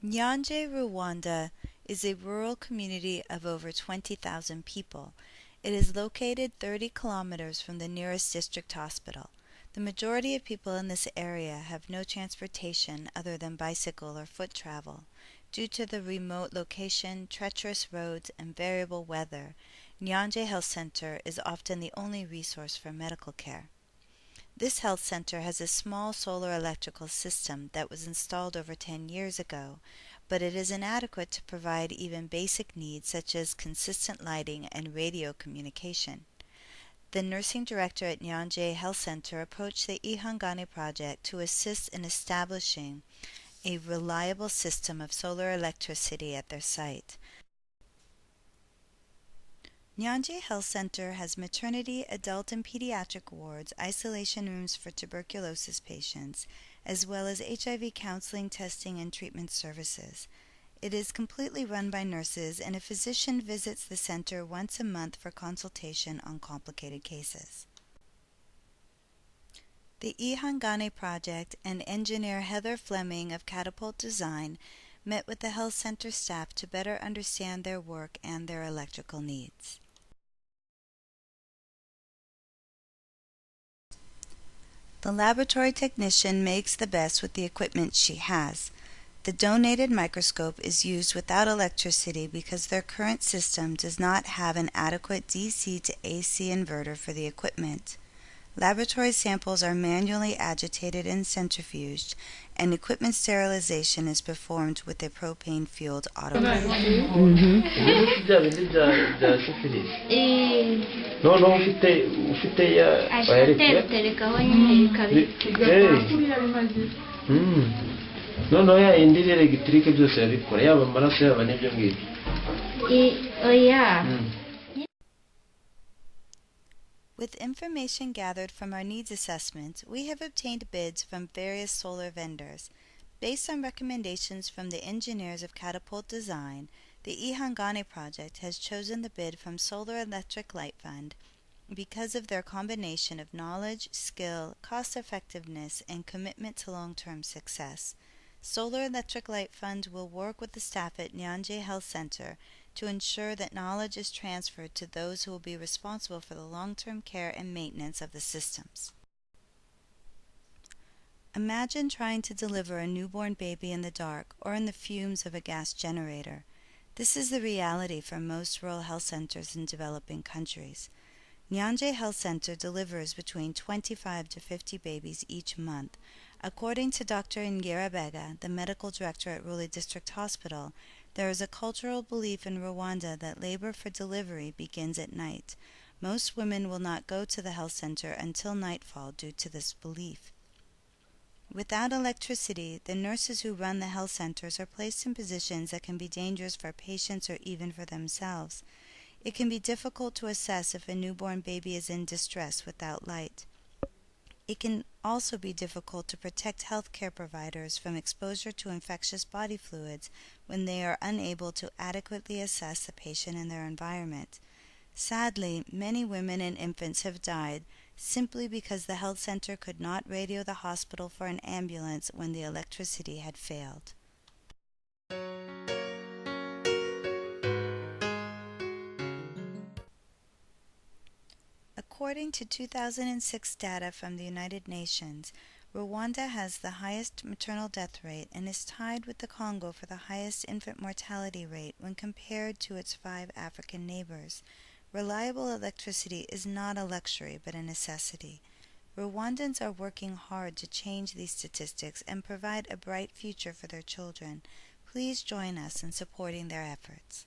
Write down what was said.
Nyanje, Rwanda is a rural community of over 20,000 people. It is located 30 kilometers from the nearest district hospital. The majority of people in this area have no transportation other than bicycle or foot travel. Due to the remote location, treacherous roads, and variable weather, Nyanje Health Center is often the only resource for medical care. This health center has a small solar electrical system that was installed over 10 years ago, but it is inadequate to provide even basic needs such as consistent lighting and radio communication. The nursing director at Nyanje Health Center approached the Ihangane project to assist in establishing a reliable system of solar electricity at their site. Nyanje Health Center has maternity, adult and pediatric wards, isolation rooms for tuberculosis patients, as well as HIV counseling, testing, and treatment services. It is completely run by nurses, and a physician visits the center once a month for consultation on complicated cases. The Ihangane project and engineer Heather Fleming of Catapult Design met with the health center staff to better understand their work and their electrical needs. The laboratory technician makes the best with the equipment she has. The donated microscope is used without electricity because their current system does not have an adequate DC to AC inverter for the equipment. Laboratory samples are manually agitated and centrifuged, and equipment sterilization is performed with a propane-fueled autoclave. With information gathered from our needs assessment, we have obtained bids from various solar vendors. Based on recommendations from the engineers of Catapult Design, the Ihangane project has chosen the bid from Solar Electric Light Fund because of their combination of knowledge, skill, cost-effectiveness, and commitment to long-term success. Solar Electric Light Fund will work with the staff at Nyanje Health Center to ensure that knowledge is transferred to those who will be responsible for the long-term care and maintenance of the systems. Imagine trying to deliver a newborn baby in the dark or in the fumes of a gas generator. This is the reality for most rural health centers in developing countries. Nyanje Health Center delivers between 25 to 50 babies each month. According to Dr. Ngirabega, the medical director at Ruli District Hospital, there is a cultural belief in Rwanda that labor for delivery begins at night. Most women will not go to the health center until nightfall due to this belief. Without electricity, the nurses who run the health centers are placed in positions that can be dangerous for patients or even for themselves. It can be difficult to assess if a newborn baby is in distress without light. It can also be difficult to protect healthcare providers from exposure to infectious body fluids when they are unable to adequately assess the patient and their environment. Sadly, many women and infants have died simply because the health center could not radio the hospital for an ambulance when the electricity had failed. According to 2006 data from the United Nations, Rwanda has the highest maternal death rate and is tied with the Congo for the highest infant mortality rate when compared to its 5 African neighbors. Reliable electricity is not a luxury but a necessity. Rwandans are working hard to change these statistics and provide a bright future for their children. Please join us in supporting their efforts.